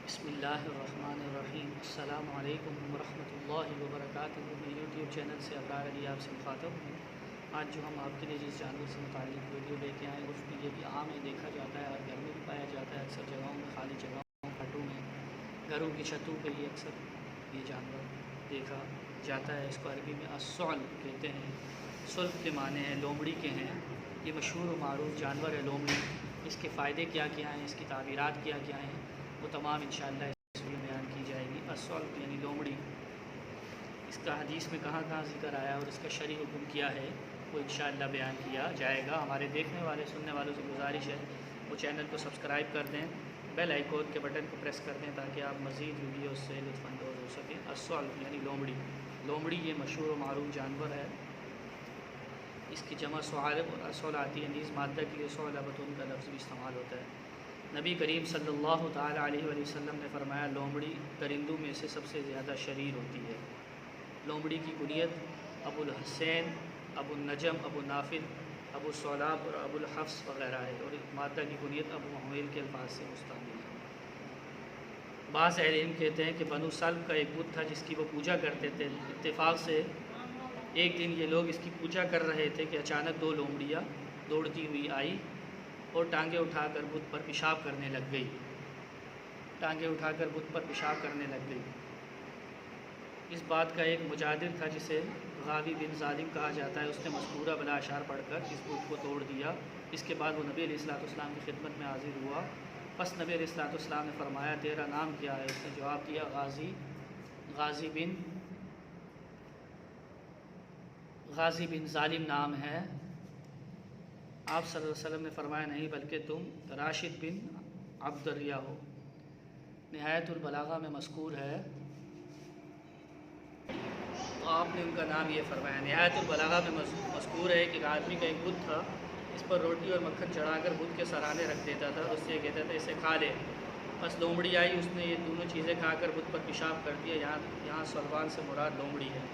بسم اللہ الرحمن الرحیم۔ السلام علیکم ورحمۃ اللہ وبرکاتہ۔ میں یوٹیوب چینل سے ابرار علی آپ سے مخاطب ہوں۔ آج جو ہم آپ کے لیے جس جانور سے متعلق ویڈیو لے کے آئے اس میں یہ بھی عام ہے، دیکھا جاتا ہے اور گھر میں بھی پایا جاتا ہے، اکثر جگہوں میں، خالی جگہوں، گھاٹوں میں، گھروں کی چھتوں پہ یہ اکثر یہ جانور دیکھا جاتا ہے۔ اس کو عربی میں الصعل کہتے ہیں۔ صلب کے معنی ہیں، لومڑی کے ہیں۔ یہ مشہور و معروف جانور ہے لومڑی۔ اس کے فائدے کیا کیا ہیں، اس کی تعبیرات کیا کیا ہیں، وہ تمام انشاءاللہ اس میں بیان کی جائے گی۔ الصلب یعنی لومڑی، اس کا حدیث میں کہاں کہاں ذکر آیا اور اس کا شرعی حکم کیا ہے وہ انشاءاللہ بیان کیا جائے گا۔ ہمارے دیکھنے والے سننے والوں سے گزارش ہے وہ چینل کو سبسکرائب کر دیں، بیل آئیکن کے بٹن کو پریس کر دیں تاکہ آپ مزید ویڈیوز سے لطف اندوز ہو سکیں۔ الصلب یعنی لومڑی۔ لومڑی یہ مشہور و معروف جانور ہے۔ اس کی جمع صعالب اور اصول آتی ہے، نیز مادہ کے لیے صعلبۃ کا لفظ بھی استعمال ہوتا ہے۔ نبی کریم صلی اللہ تعالیٰ علیہ وآلہ وسلم نے فرمایا لومڑی درندوں میں سے سب سے زیادہ شریر ہوتی ہے۔ لومڑی کی کنیت ابو الحسین، ابو النجم، ابو نافل، ابو صلاب اور ابو الحفص وغیرہ ہے، اور مادہ کی کنیت ابو حمیل کے الفاظ سے مستعمل ہے۔ بعض اہل علم کہتے ہیں کہ بنو سلب کا ایک بت تھا جس کی وہ پوجا کرتے تھے۔ اتفاق سے ایک دن یہ لوگ اس کی پوجا کر رہے تھے کہ اچانک دو لومڑیاں دوڑتی ہوئی آئی اور ٹانگیں اٹھا کر بت پر پیشاب کرنے لگ گئی۔ ٹانگیں اٹھا کر بت پر پیشاب کرنے لگ گئی۔ اس بات کا ایک مجادل تھا جسے غاوی بن ظالم کہا جاتا ہے، اس نے مذکورہ بلا اشعار پڑھ کر اس بت کو توڑ دیا۔ اس کے بعد وہ نبی علیہ الصلوۃ والسلام کی خدمت میں حاضر ہوا۔ پس نبی علیہ الصلوۃ والسلام نے فرمایا تیرا نام کیا ہے؟ اس نے جواب دیا غازی بن ظالم نام ہے۔ آپ صلی اللہ علیہ وسلم نے فرمایا نہیں بلکہ تم راشد بن عبد الریہ ہو۔ نہایت البلاغہ میں مذکور ہے، تو آپ نے ان کا نام یہ فرمایا۔ نہایت البلاغہ میں مذکور ہے کہ ایک آدمی کا ایک بت تھا، اس پر روٹی اور مکھن چڑھا کر بت کے سرانے رکھ دیتا تھا اور اس سے یہ کہتا تھا اسے کھا لے۔ بس لومڑی آئی، اس نے یہ دونوں چیزیں کھا کر بت پر پیشاب کر دیا۔ یہاں صلبان سے مراد لومڑی ہے۔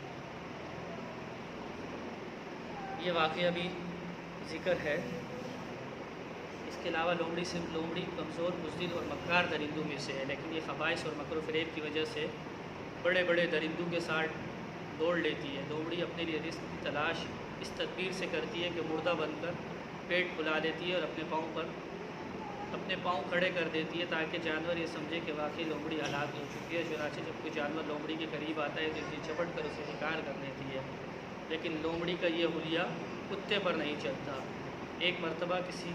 یہ واقعہ بھی ذکر ہے۔ اس کے علاوہ لومڑی کمزور، بزدل اور مکار درندوں میں سے ہے، لیکن یہ خبائث اور مکر و فریب کی وجہ سے بڑے بڑے درندوں کے ساتھ دوڑ لیتی ہے۔ لومڑی اپنے لیے رزق کی تلاش اس تدبیر سے کرتی ہے کہ مردہ بن کر پیٹ پھلا لیتی ہے اور اپنے پاؤں کھڑے کر دیتی ہے تاکہ جانور یہ سمجھے کہ واقعی لومڑی ہلاک ہو چکی ہے۔ چنانچہ جب کوئی جانور لومڑی کے قریب آتا ہے تو اسے جھپٹ کر اسے شکار کر لیتی ہے، لیکن لومڑی کا یہ حلیہ کتے پر نہیں چلتا۔ ایک مرتبہ کسی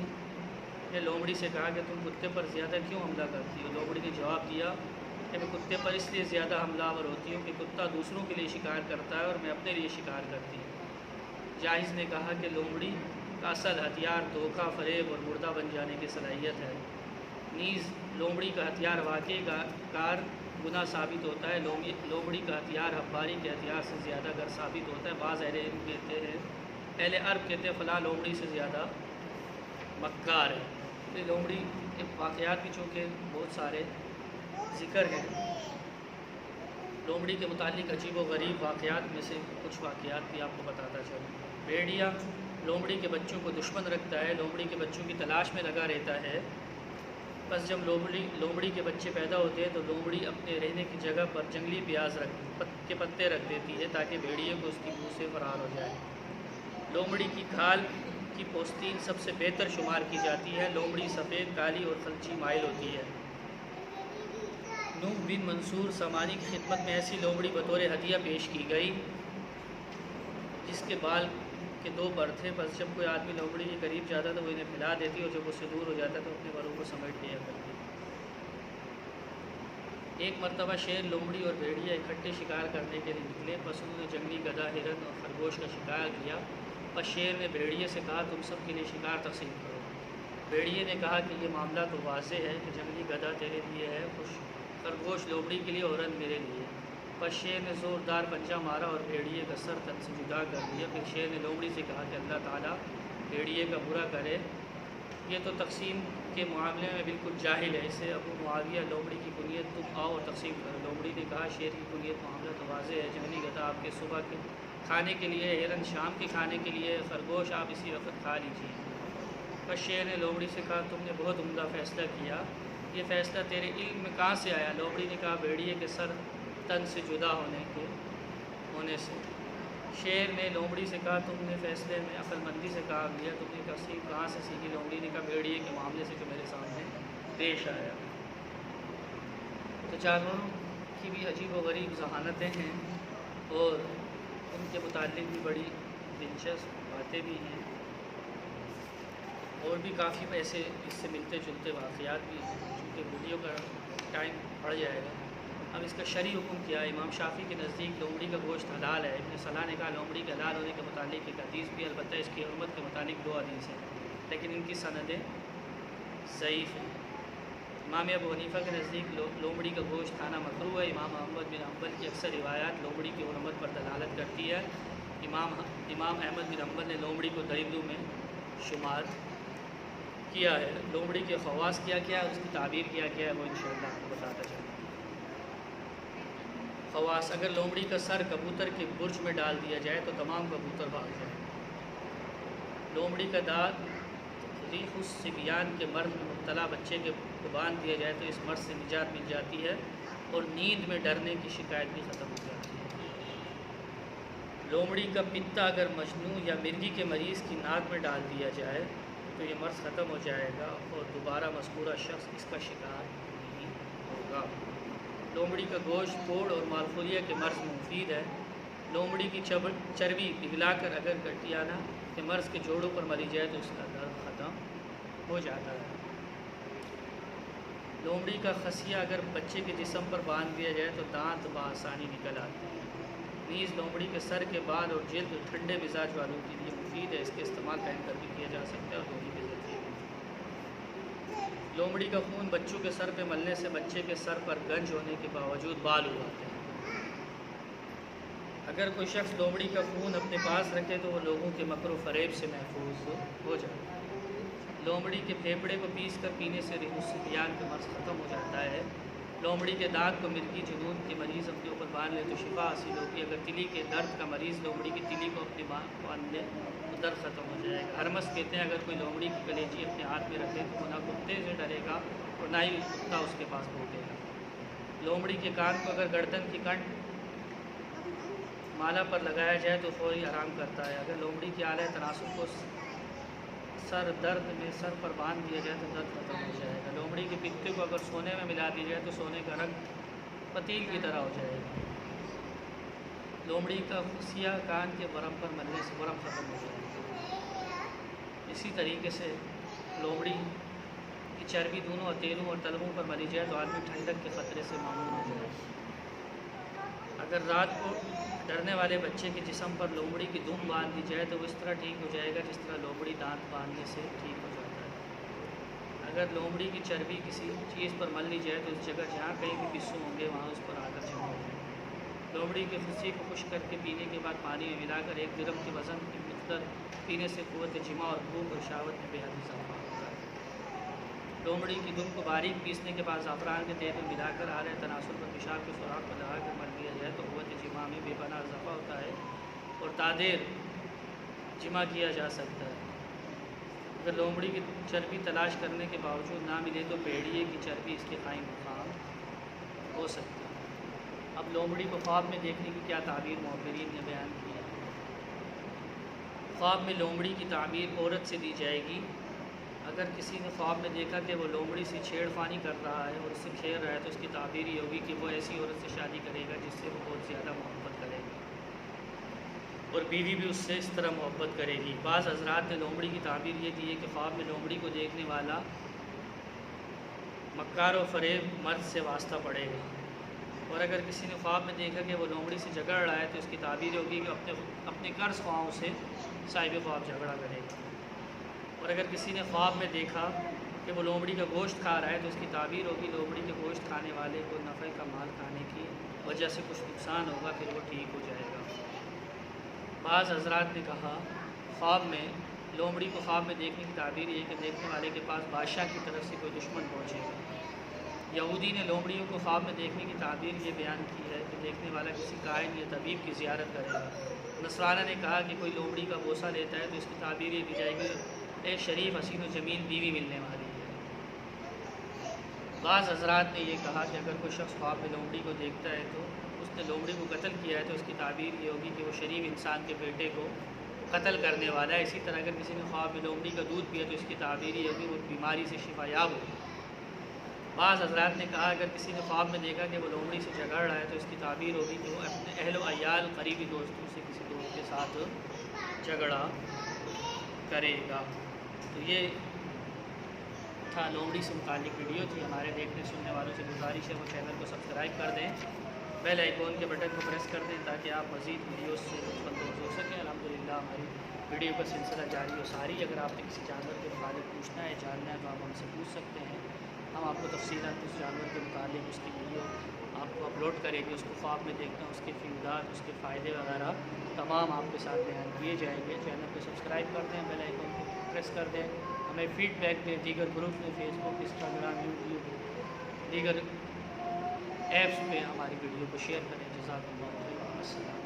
نے لومڑی سے کہا کہ تم کتے پر زیادہ کیوں حملہ کرتی ہو؟ لومڑی نے جواب دیا کہ میں کتے پر اس لیے زیادہ حملہ آور ہوتی ہوں کہ کتا دوسروں کے لیے شکار کرتا ہے اور میں اپنے لیے شکار کرتی ہوں۔ جائز نے کہا کہ لومڑی کا اصل ہتھیار دھوکہ، فریب اور مردہ بن جانے کی صلاحیت ہے۔ نیز لومڑی کا ہتھیار واقعی کار گناہ ثابت ہوتا ہے۔ لومڑی کا ہتھیار حباری کے ہتھیار سے زیادہ گر ثابت ہوتا ہے۔ بعض اہل علم کہتے ہیں، اہل عرب کہتے ہیں فلاں لومڑی سے زیادہ مکار ہے۔ یہ لومڑی کے واقعات بھی چونکہ بہت سارے ذکر ہیں۔ لومڑی کے متعلق عجیب و غریب واقعات میں سے کچھ واقعات بھی آپ کو بتاتا چلوں۔ بھیڑیا لومڑی کے بچوں کو دشمن رکھتا ہے، لومڑی کے بچوں کی تلاش میں لگا رہتا ہے۔ بس جب لومڑی کے بچے پیدا ہوتے ہیں تو لومڑی اپنے رہنے کی جگہ پر جنگلی پیاز کے پتے رکھ دیتی ہے تاکہ بھیڑیے کو اس کی بو سے فرار ہو جائے۔ لومڑی کی کھال کی پوستین سب سے بہتر شمار کی جاتی ہے۔ لومڑی سفید، کالی اور خلچی مائل ہوتی ہے۔ نوح بن منصور سامانی کی خدمت میں ایسی لومڑی بطور ہدیہ پیش کی گئی جس کے بال کے 2 پر تھے۔ بس جب کوئی آدمی لومڑی کے قریب جاتا تو وہ انہیں پھیلا دیتی اور جب اس سے دور ہو جاتا تو اپنے بلوں کو سمیٹ لیا کرتی۔ ایک مرتبہ شیر، لومڑی اور بھیڑیا اکٹھے شکار کرنے کے لیے نکلے۔ بس انہوں نے جنگلی گدھا، ہرن اور خرگوش کا شکار کیا۔ بس شیر نے بھیڑیے سے کہا تم سب کے لیے شکار تقسیم کرو۔ بھیڑیے نے کہا کہ یہ معاملہ تو واضح ہے کہ جنگلی گدھا تیرے لیے ہے، خرگوش لومڑی کے لیے اور ہرن میرے لیے۔ بس شیر نے زوردار پنجہ مارا اور بھیڑیے کا سر تن سے جدا کر دیا۔ پھر شیر نے لومڑی سے کہا کہ اللہ تعالیٰ بھیڑیے کا برا کرے، یہ تو تقسیم کے معاملے میں بالکل جاہل ہے۔ اسے ابو معاویہ لومڑی کی کنیت تم آؤ اور تقسیم کرو۔ لومڑی نے کہا شیر کی کنیت معاملہ تو واضح ہے، جنگلی گدھا آپ کے صبح کے کھانے کے لیے، ہرن شام کے کھانے کے لیے، خرگوش آپ اسی وقت کھا لیجیے۔ بس شیر نے لومڑی سے کہا تم نے بہت عمدہ فیصلہ کیا، یہ فیصلہ تیرے علم میں کہاں سے آیا؟ لومڑی نے کہا بھیڑیے کے سر تن سے جدا ہونے سے۔ شیر نے لومڑی سے کہا تم نے فیصلے میں عقل مندی سے کام لیا، تم نے تقسیم کہاں سے سیکھی؟ لومڑی نے کہا بھیڑیے کے معاملے سے جو میرے سامنے پیش آیا۔ تو جانوروں کی بھی عجیب و غریب ذہانتیں ہیں اور ان کے متعلق بھی بڑی دلچسپ باتیں بھی ہیں، اور بھی کافی ایسے اس سے ملتے جلتے واقعات بھی ہیں، چونکہ ویڈیو کا ٹائم بڑھ جائے گا۔ اب اس کا شرعی حکم کیا ہے؟ امام شافعی کے نزدیک لومڑی کا گوشت حلال ہے۔ ابن صلاح نے کہا لومڑی کے حلال ہونے کے متعلق ایک حدیث بھی، البتہ اس کی حرمت کے متعلق 2 حدیث ہیں، لیکن ان کی سندیں ضعیف ہیں۔ امام ابو حنیفہ کے نزدیک لومڑی کا گوشت کھانا مکروہ ہے۔ امام احمد بن حنبل کی اکثر روایات لومڑی کی حرمت پر دلالت کرتی ہے۔ امام احمد بن حنبل نے لومڑی کو درندوں میں شمار کیا ہے۔ لومڑی کے خواص کیا کیا ہے، اس کی تعبیر کیا کیا ہے، وہ انشاءاللہ آپ کو بتاتا چلوں۔ خواص: اگر لومڑی کا سر کبوتر کے برج میں ڈال دیا جائے تو تمام کبوتر بھاگ جائیں۔ لومڑی کا دانت ریح الصبیان کے مرض میں مبتلا بچے کے کو باندھ دیا جائے تو اس مرض سے نجات مل جاتی ہے اور نیند میں ڈرنے کی شکایت بھی ختم ہو جاتی ہے۔ لومڑی کا پتا اگر مجنوں یا مرگی کے مریض کی ناک میں ڈال دیا جائے تو یہ مرض ختم ہو جائے گا اور دوبارہ مذکورہ شخص اس کا شکار نہیں ہوگا۔ لومڑی کا گوشت کوڑ اور مالخوریہ کے مرض میں مفید ہے۔ لومڑی کی چربی پگھلا کر اگر گٹیانہ کے مرض کے جوڑوں پر ملی جائے تو اس کا درد ختم ہو جاتا ہے۔ لومڑی کا خصیہ اگر بچے کے جسم پر باندھ دیا جائے تو دانت بآسانی نکل آتے ہیں۔ نیز لومڑی کے سر کے بال اور جلد ٹھنڈے مزاج والوں کے لیے مفید ہے، اس کے استعمال پہن کر بھی کیا جا سکتا ہے اور دھونے کی ضرورت ہے۔ لومڑی کا خون بچوں کے سر پہ ملنے سے بچے کے سر پر گنج ہونے کے باوجود بال اگاتے ہیں۔ اگر کوئی شخص لومڑی کا خون اپنے پاس رکھے تو وہ لوگوں کے مکر و فریب سے محفوظ ہو جائے۔ لومڑی کے پھیپھڑے کو پیس کر پینے سے ریح الصبیان کا مرض ختم ہو جاتا ہے۔ لومڑی کے دانت کو مرگی جنون کے مریض اپنے اوپر باندھ لے تو شفا حاصل ہوگی۔ اگر تلی کے درد کا مریض لومڑی کی تلی کو اپنے باندھ لے تو درد ختم ہو جائے گا۔ ہرمس کہتے ہیں اگر کوئی لومڑی کی کلیجی اپنے ہاتھ میں رکھے تو وہ نہ کتے سے ڈرے گا اور نہ ہی کتا اس کے پاس بھوکے گا۔ لومڑی کے کان کو اگر گردن کی کنڈ مالا پر لگایا جائے تو فوری آرام کرتا ہے۔ اگر لومڑی کے آلہ تناسل کو سر درد میں سر پر باندھ دیا جائے تو درد ختم ہو جائے گا۔ لومڑی کے پتے کو اگر سونے میں ملا دیا جائے تو سونے کا رنگ پتیل کی طرح ہو جائے گا۔ لومڑی کا خصیہ کان کے ورم پر ملنے سے ورم ختم ہو جائے گا۔ اسی طریقے سے لومڑی کی چربی دونوں ہتھیلیوں اور تلوؤں پر ملی جائے تو آدمی ٹھنڈک کے خطرے سے معمون ہو جائے گا۔ اگر رات کو ڈرنے والے بچے کے جسم پر لومڑی کی دم باندھ دی جائے تو وہ اس طرح ٹھیک ہو جائے گا جس طرح لومڑی دانت باندھنے سے ٹھیک ہو جاتا ہے۔ اگر لومڑی کی چربی کسی چیز پر مل لی جائے تو اس جگہ جہاں کہیں بھی پسو ہوں گے وہاں اس پر آ کر جمع ہو جائے گا۔ لومڑی کے خصی کو خشک کر کے پینے کے بعد پانی میں ملا کر 1 درم کے وزن کی مقدار پینے سے قوت جماع اور بھوک اور شہوت میں بے حد اضافہ ہوتا ہے۔ لومڑی کی دم کو باریک پیسنے کے بعد زعفران کے تیل میں ملا کر آلہ تناسل پر پیشاب کے سوراخ پر لگا کر مل دیا جائے تو قوت جماع میں بے پناہ اضافہ ہوتا ہے اور تادیر جمع کیا جا سکتا ہے۔ اگر لومڑی کی چربی تلاش کرنے کے باوجود نہ ملے تو بھیڑیے کی چربی اس کے قائم مقام ہو سکتی ہے۔ اب لومڑی کو خواب میں دیکھنے کی کیا تعبیر معبرین نے بیان کی ہے۔ خواب میں لومڑی کی تعبیر عورت سے دی جائے گی۔ اگر کسی نے خواب میں دیکھا کہ وہ لومڑی سے چھیڑ خانی کر رہا ہے اور اس سے کھیل رہا ہے تو اس کی تعبیر یہ ہوگی کہ وہ ایسی عورت سے شادی کرے گا جس سے وہ بہت زیادہ محبت کرے گا اور بیوی بھی اس سے اس طرح محبت کرے گی۔ بعض حضرات نے لومڑی کی تعبیر یہ دی ہے کہ خواب میں لومڑی کو دیکھنے والا مکار و فریب مرد سے واسطہ پڑے گا، اور اگر کسی نے خواب میں دیکھا کہ وہ لومڑی سے جھگڑ رہا ہے تو اس کی تعبیر ہوگی کہ اپنے قرض خواہوں سے صاحب خواب جھگڑا کرے گا، اور اگر کسی نے خواب میں دیکھا کہ وہ لومڑی کا گوشت کھا رہا ہے تو اس کی تعبیر ہوگی لومڑی کے گوشت کھانے والے کو نفع کا مال کھانے کی وجہ سے کچھ نقصان ہوگا، پھر وہ ٹھیک ہو جائے گا۔ بعض حضرات نے کہا خواب میں لومڑی کو خواب میں دیکھنے کی تعبیر یہ کہ دیکھنے والے کے پاس بادشاہ کی طرف سے کوئی دشمن پہنچے گا۔ یہودی نے لومڑیوں کو خواب میں دیکھنے کی تعبیر یہ بیان کی ہے کہ دیکھنے والا کسی کاہن یا طبیب کی زیارت کرے گا۔ نصرانہ نے کہا کہ کوئی لومڑی کا بوسہ لیتا ہے تو اس کی تعبیر یہ دی جائے گی اے شریف حسین و جمیل بیوی ملنے والی ہے۔ بعض حضرات نے یہ کہا کہ اگر کوئی شخص خواب میں لومڑی کو دیکھتا ہے تو اس نے لومڑی کو قتل کیا ہے تو اس کی تعبیر یہ ہوگی کہ وہ شریف انسان کے بیٹے کو قتل کرنے والا ہے۔ اسی طرح اگر کسی نے خواب میں لومڑی کا دودھ پیا تو اس کی تعبیر یہ ہوگی وہ بیماری سے شفا یاب ہو۔ بعض حضرات نے کہا اگر کسی نے خواب میں دیکھا کہ وہ لومڑی سے جھگڑ رہا ہے تو اس کی تعبیر ہوگی کہ وہ اپنے اہل و عیال قریبی دوستوں سے کسی دوست کے ساتھ جھگڑا کرے گا۔ تو یہ تھا لومڑی سے متعلق ویڈیو تھی۔ ہمارے دیکھنے سننے والوں سے گزارش ہے وہ چینل کو سبسکرائب کر دیں، بیل آئیکن کے بٹن کو پریس کر دیں تاکہ آپ مزید ویڈیوز سے لطف اندوز ہو سکیں۔ الحمدللہ ہماری ویڈیو کا سلسلہ جاری و ساری۔ اگر آپ نے کسی جانور کے متعلق پوچھنا ہے جاننا ہے تو آپ ہم سے پوچھ سکتے ہیں، ہم آپ کو تفصیلات اس جانور کے متعلق اس کی ویڈیو آپ کو اپلوڈ کریں گے۔ اس کو خواب میں دیکھنا، اس کے فیوڈات، اس کے فائدے وغیرہ تمام آپ کے ساتھ بیان کیے جائیں گے۔ چینل کو سبسکرائب کر دیں، بیل آئیکن کو پریس کر دیں، ہمیں فیڈ بیک دیں، دیگر گروپ میں فیس بک، انسٹاگرام، یوٹیوب، دیگر ایپس پہ ہماری ویڈیو کو شیئر کریں۔ جزاک اللہ خیر، السلام۔